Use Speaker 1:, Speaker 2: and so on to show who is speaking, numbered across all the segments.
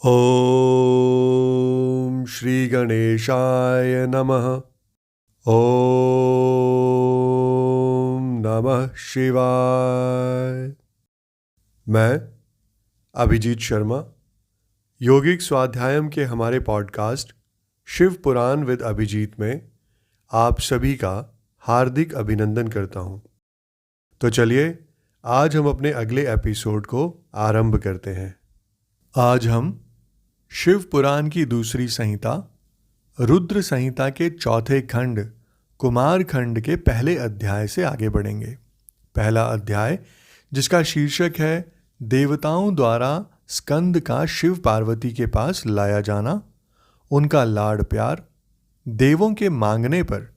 Speaker 1: ओम श्री गणेशाय नमः। ओम नमः शिवाय। मैं अभिजीत शर्मा योगिक स्वाध्यायम के हमारे पॉडकास्ट शिव पुराण विद अभिजीत में आप सभी का हार्दिक अभिनंदन करता हूं। तो चलिए आज हम अपने अगले एपिसोड को आरंभ करते हैं। आज हम शिव पुराण की दूसरी संहिता रुद्र संहिता के चौथे खंड कुमार खंड के पहले अध्याय से आगे बढ़ेंगे। पहला अध्याय जिसका शीर्षक है देवताओं द्वारा स्कंद का शिव पार्वती के पास लाया जाना, उनका लाड़ प्यार, देवों के मांगने पर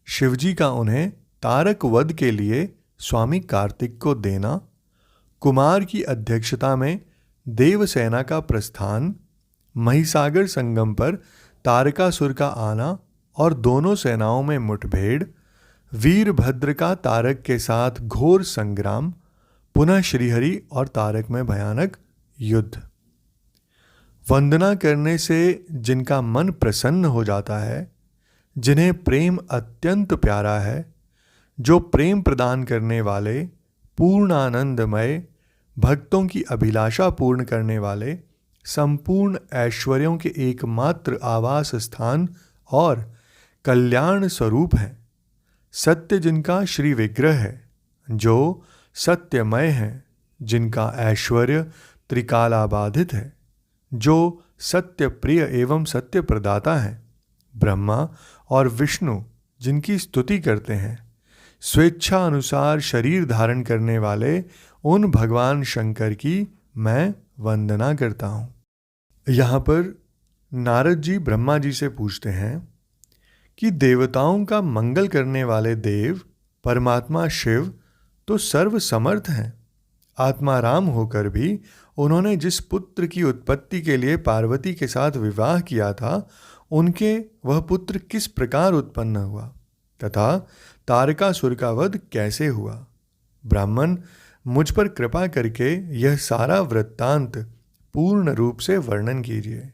Speaker 1: शिवजी का उन्हें तारक वध के लिए स्वामी कार्तिक को देना, कुमार की अध्यक्षता में देवसेना का प्रस्थान, महिसागर संगम पर तारकासुर का आना और दोनों सेनाओं में मुठभेड़, वीरभद्र का तारक के साथ घोर संग्राम, पुनः श्रीहरि और तारक में भयानक युद्ध। वंदना करने से जिनका मन प्रसन्न हो जाता है, जिन्हें प्रेम अत्यंत प्यारा है, जो प्रेम प्रदान करने वाले, पूर्णानंदमय, भक्तों की अभिलाषा पूर्ण करने वाले, संपूर्ण ऐश्वर्यों के एकमात्र आवास स्थान और कल्याण स्वरूप हैं, सत्य जिनका श्री विग्रह है, जो सत्यमय है, जिनका ऐश्वर्य त्रिकालाबाधित है, जो सत्य प्रिय एवं सत्य प्रदाता है, ब्रह्मा और विष्णु जिनकी स्तुति करते हैं, स्वेच्छा अनुसार शरीर धारण करने वाले उन भगवान शंकर की मैं वंदना करता हूँ। यहाँ पर नारद जी ब्रह्मा जी से पूछते हैं कि देवताओं का मंगल करने वाले देव परमात्मा शिव तो सर्व समर्थ हैं। आत्माराम होकर भी उन्होंने जिस पुत्र की उत्पत्ति के लिए पार्वती के साथ विवाह किया था, उनके वह पुत्र किस प्रकार उत्पन्न हुआ तथा तारकासुर का वध कैसे हुआ। ब्राह्मण मुझ पर कृपा करके यह सारा वृत्तांत पूर्ण रूप से वर्णन कीजिए।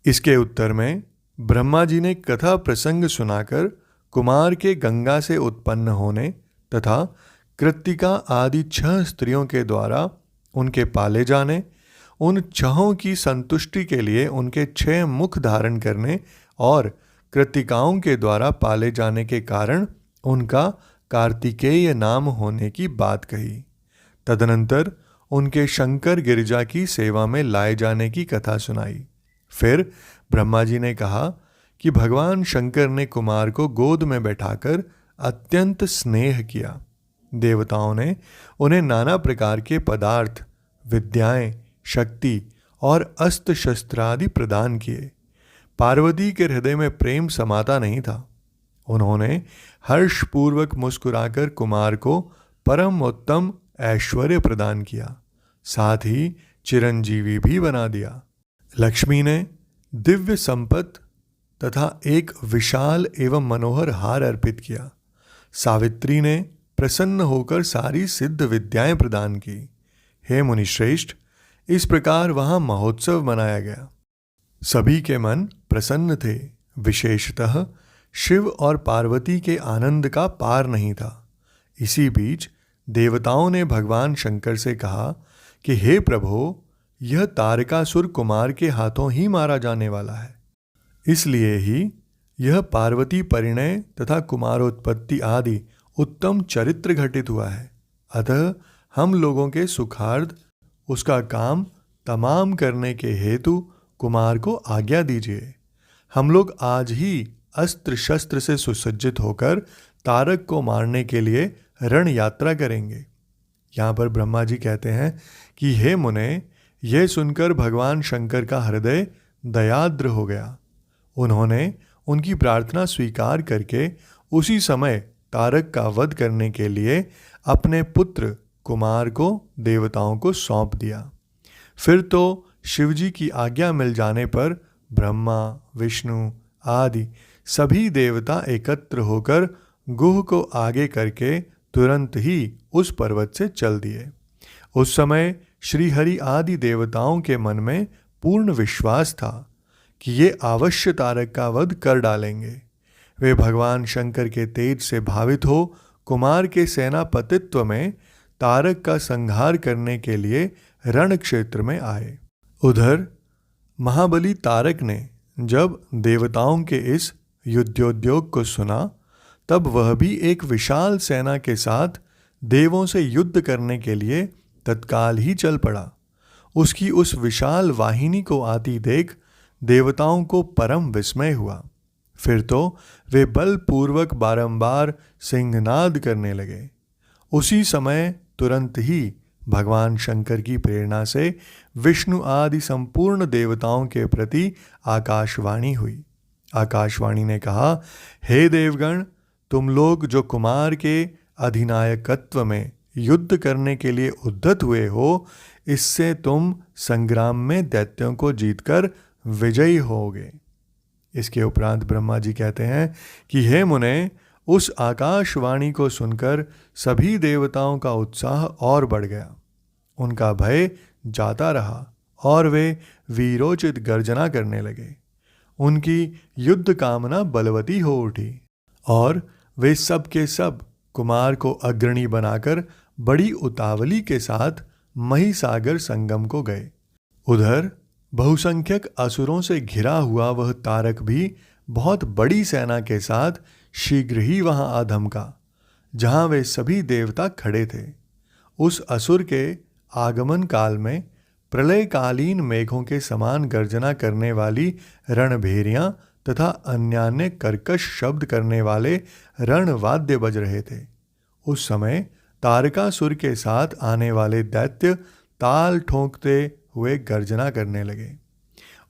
Speaker 1: इसके उत्तर में ब्रह्मा जी ने कथा प्रसंग सुनाकर कुमार के गंगा से उत्पन्न होने तथा कृत्तिका आदि 6 स्त्रियों के द्वारा उनके पाले जाने, उन 6 की संतुष्टि के लिए उनके 6 मुख धारण करने और कृत्तिकाओं के द्वारा पाले जाने के कारण उनका कार्तिकेय नाम होने की बात कही। तदनंतर उनके शंकर गिरिजा की सेवा में लाए जाने की कथा सुनाई। फिर ब्रह्मा जी ने कहा कि भगवान शंकर ने कुमार को गोद में बैठाकर अत्यंत स्नेह किया। देवताओं ने उन्हें नाना प्रकार के पदार्थ, विद्याएं, शक्ति और अस्त्र शस्त्र आदि प्रदान किए। पार्वती के हृदय में प्रेम समाता नहीं था। उन्होंने हर्षपूर्वक मुस्कुराकर कुमार को परम उत्तम ऐश्वर्य प्रदान किया, साथ ही चिरंजीवी भी बना दिया। लक्ष्मी ने दिव्य संपत्ति तथा एक विशाल एवं मनोहर हार अर्पित किया। सावित्री ने प्रसन्न होकर सारी सिद्ध विद्याएं प्रदान की। हे मुनिश्रेष्ठ, इस प्रकार वहां महोत्सव मनाया गया। सभी के मन प्रसन्न थे। विशेषतः शिव और पार्वती के आनंद का पार नहीं था। इसी बीच देवताओं ने भगवान शंकर से कहा कि हे प्रभो, यह तारकासुर कुमार के हाथों ही मारा जाने वाला है। इसलिए ही यह पार्वती परिणय तथा कुमारोत्पत्ति आदि उत्तम चरित्र घटित हुआ है। अतः हम लोगों के सुखार्थ उसका काम तमाम करने के हेतु कुमार को आज्ञा दीजिए। हम लोग आज ही अस्त्र शस्त्र से सुसज्जित होकर तारक को मारने के लिए रण यात्रा करेंगे। यहाँ पर ब्रह्मा जी कहते हैं कि हे मुने, यह सुनकर भगवान शंकर का हृदय दयाद्र हो गया। उन्होंने उनकी प्रार्थना स्वीकार करके उसी समय तारक का वध करने के लिए अपने पुत्र कुमार को देवताओं को सौंप दिया। फिर तो शिवजी की आज्ञा मिल जाने पर ब्रह्मा, विष्णु आदि सभी देवता एकत्र होकर गुह को आगे करके तुरंत ही उस पर्वत से चल दिए। उस समय श्रीहरि आदि देवताओं के मन में पूर्ण विश्वास था कि ये अवश्य तारक का वध कर डालेंगे। वे भगवान शंकर के तेज से भावित हो कुमार के सेनापतित्व में तारक का संहार करने के लिए रण क्षेत्र में आए। उधर महाबली तारक ने जब देवताओं के इस युद्धोद्योग को सुना तब वह भी एक विशाल सेना के साथ देवों से युद्ध करने के लिए तत्काल ही चल पड़ा। उसकी उस विशाल वाहिनी को आती देख देवताओं को परम विस्मय हुआ। फिर तो वे बलपूर्वक बारंबार सिंहनाद करने लगे। उसी समय तुरंत ही भगवान शंकर की प्रेरणा से विष्णु आदि संपूर्ण देवताओं के प्रति आकाशवाणी हुई। आकाशवाणी ने कहा, हे देवगण, तुम लोग जो कुमार के अधिनायकत्व में युद्ध करने के लिए उद्यत हुए हो, इससे तुम संग्राम में दैत्यों को जीतकर विजयी होगे। इसके उपरांत ब्रह्मा जी कहते हैं कि हे मुने, उस आकाशवाणी को सुनकर सभी देवताओं का उत्साह और बढ़ गया। उनका भय जाता रहा और वे वीरोचित गर्जना करने लगे। उनकी युद्ध कामना बलवती हो उठी और वे सब के सब कुमार को अग्रणी बनाकर बड़ी उतावली के साथ महिसागर संगम को गए। उधर बहुसंख्यक असुरों से घिरा हुआ वह तारक भी बहुत बड़ी सेना के साथ शीघ्र ही वहां आ धमका, जहां वे सभी देवता खड़े थे। उस असुर के आगमन काल में प्रलयकालीन मेघों के समान गर्जना करने वाली रणभेरियां तथा अन्यान्य कर्कश शब्द करने वाले रणवाद्य बज रहे थे। उस समय तारकासुर के साथ आने वाले दैत्य ताल ठोंकते हुए गर्जना करने लगे।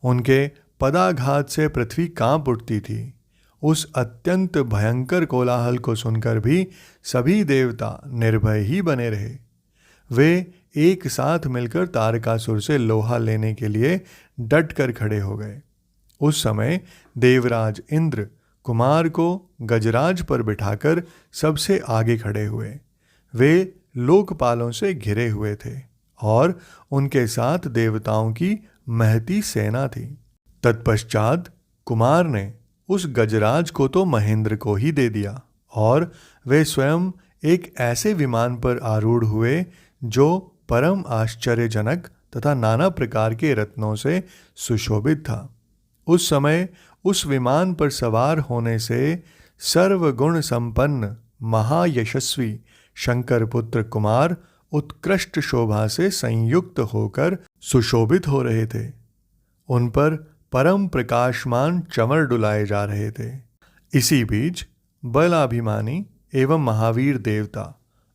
Speaker 1: उनके पदाघात से पृथ्वी कांप उठती थी। उस अत्यंत भयंकर कोलाहल को सुनकर भी सभी देवता निर्भय ही बने रहे। वे एक साथ मिलकर तारकासुर से लोहा लेने के लिए डट कर खड़े हो गए। उस समय देवराज इंद्र कुमार को गजराज पर बिठाकर सबसे आगे खड़े हुए। वे लोकपालों से घिरे हुए थे और उनके साथ देवताओं की महती सेना थी। तत्पश्चात कुमार ने उस गजराज को तो महेंद्र को ही दे दिया और वे स्वयं एक ऐसे विमान पर आरूढ़ हुए जो परम आश्चर्यजनक तथा नाना प्रकार के रत्नों से सुशोभित था। उस समय उस विमान पर सवार होने से सर्वगुण संपन्न महायशस्वी शंकर पुत्र कुमार उत्कृष्ट शोभा से संयुक्त होकर सुशोभित हो रहे थे। उन पर परम प्रकाशमान चमर डुलाए जा रहे थे। इसी बीच बलाभिमानी एवं महावीर देवता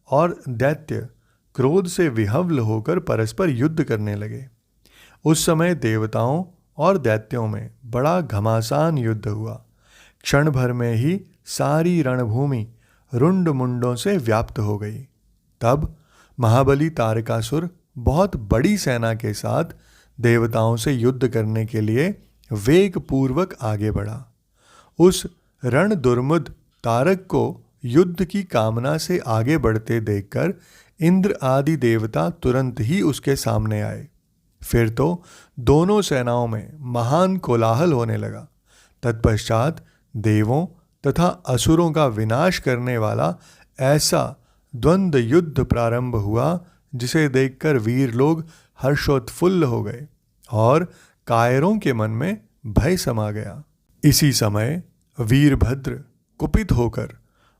Speaker 1: और दैत्य क्रोध से विहव्ल होकर परस्पर युद्ध करने लगे। उस समय देवताओं और दैत्यों में बड़ा घमासान युद्ध हुआ। क्षण भर में ही सारी रणभूमि रुंड मुंडों से व्याप्त हो गई। तब महाबली तारकासुर बहुत बड़ी सेना के साथ देवताओं से युद्ध करने के लिए वेग पूर्वक आगे बढ़ा। उस रण दुर्मुद तारक को युद्ध की कामना से आगे बढ़ते देखकर इंद्र आदि देवता तुरंत ही उसके सामने आए। फिर तो दोनों सेनाओं में महान कोलाहल होने लगा। तत्पश्चात देवों तथा असुरों का विनाश करने वाला ऐसा द्वंद्व युद्ध प्रारंभ हुआ जिसे देखकर वीर लोग हर्षोत्फुल्ल हो गए और कायरों के मन में भय समा गया। इसी समय वीरभद्र कुपित होकर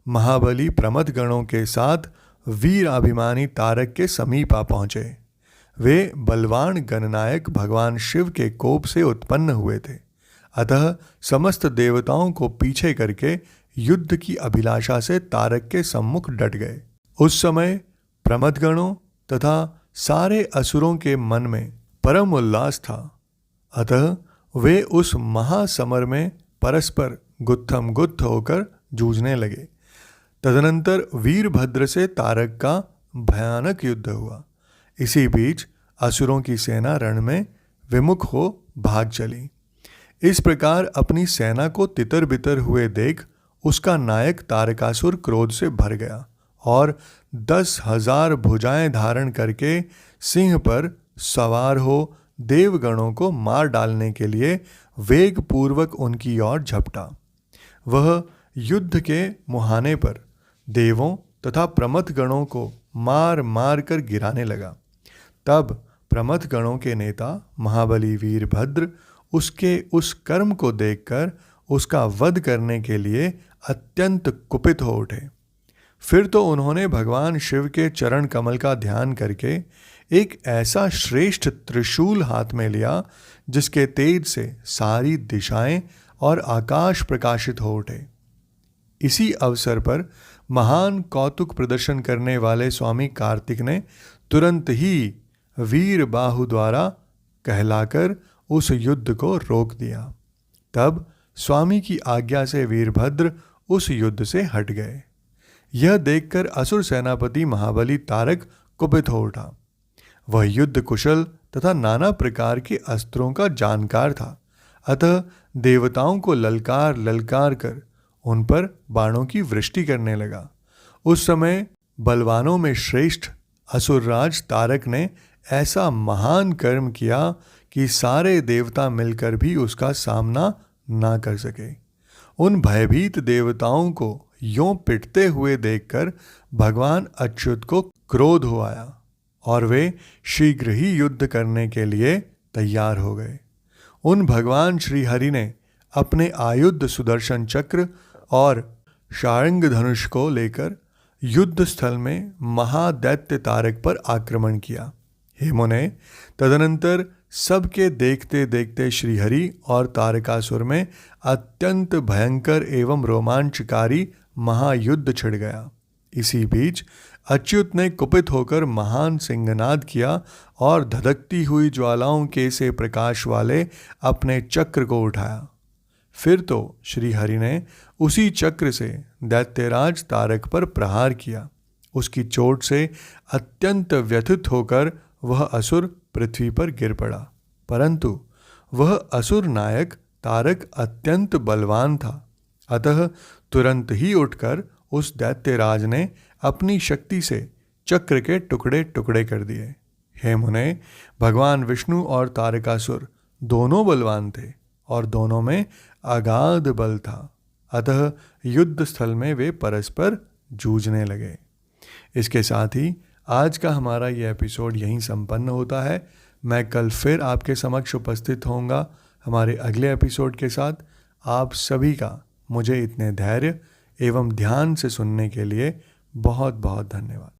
Speaker 1: महाबली प्रमथ गणों के साथ वीराभिमानी तारक के समीप आ पहुंचे। वे बलवान गणनायक भगवान शिव के कोप से उत्पन्न हुए थे, अतः समस्त देवताओं को पीछे करके युद्ध की अभिलाषा से तारक के सम्मुख डट गए। उस समय प्रमथगणों तथा सारे असुरों के मन में परम उल्लास था, अतः वे उस महासमर में परस्पर गुत्थम गुत्थ होकर जूझने लगे। तदनंतर वीरभद्र से तारक का भयानक युद्ध हुआ। इसी बीच असुरों की सेना रण में विमुख हो भाग चली। इस प्रकार अपनी सेना को तितर बितर हुए देख उसका नायक तारकासुर क्रोध से भर गया और 10,000 भुजाएं धारण करके सिंह पर सवार हो देवगणों को मार डालने के लिए वेग पूर्वक उनकी ओर झपटा। वह युद्ध के मुहाने पर देवों तथा प्रमथ गणों को मार मार कर गिराने लगा। तब प्रमथ गणों के नेता महाबली वीरभद्र उसके उस कर्म को देखकर उसका वध करने के लिए अत्यंत कुपित हो उठे। फिर तो उन्होंने भगवान शिव के चरण कमल का ध्यान करके एक ऐसा श्रेष्ठ त्रिशूल हाथ में लिया जिसके तेज से सारी दिशाएं और आकाश प्रकाशित हो उठे। इसी अवसर पर महान कौतुक प्रदर्शन करने वाले स्वामी कार्तिक ने तुरंत ही वीर बाहु द्वारा कहलाकर उस युद्ध को रोक दिया। तब स्वामी की आज्ञा से वीरभद्र उस युद्ध से हट गए। यह देखकर असुर सेनापति महाबली तारक कुपित हो उठा। वह युद्ध कुशल तथा नाना प्रकार के अस्त्रों का जानकार था, अतः देवताओं को ललकार ललकार कर उन पर बाणों की वृष्टि करने लगा। उस समय बलवानों में श्रेष्ठ असुरराज तारक ने ऐसा महान कर्म किया कि सारे देवता मिलकर भी उसका सामना ना कर सके। उन भयभीत देवताओं को यों पिटते हुए देखकर भगवान अच्युत को क्रोध हो आया और वे शीघ्र ही युद्ध करने के लिए तैयार हो गए। उन भगवान श्री हरि ने अपने आयुध सुदर्शन चक्र और शारंग धनुष को लेकर युद्ध स्थल में महादैत्य तारक पर आक्रमण किया। हे मुने, तदनंतर सबके देखते देखते श्रीहरि और तारकासुर में अत्यंत भयंकर एवं रोमांचकारी महायुद्ध छिड़ गया। इसी बीच अच्युत ने कुपित होकर महान सिंहनाद किया और धधकती हुई ज्वालाओं के से प्रकाश वाले अपने चक्र को उठाया। फिर तो श्रीहरि ने उसी चक्र से दैत्यराज तारक पर प्रहार किया। उसकी चोट से अत्यंत व्यथित होकर वह असुर पृथ्वी पर गिर पड़ा, परंतु वह असुर नायक तारक अत्यंत बलवान था, अतः तुरंत ही उठकर उस दैत्यराज ने अपनी शक्ति से चक्र के टुकड़े टुकड़े कर दिए। हे मुने, भगवान विष्णु और तारकासुर दोनों बलवान थे और दोनों में अगाध बल था, अतः युद्ध स्थल में वे परस्पर जूझने लगे। इसके साथ ही आज का हमारा ये एपिसोड यहीं संपन्न होता है। मैं कल फिर आपके समक्ष उपस्थित होऊंगा हमारे अगले एपिसोड के साथ। आप सभी का मुझे इतने धैर्य एवं ध्यान से सुनने के लिए बहुत बहुत धन्यवाद।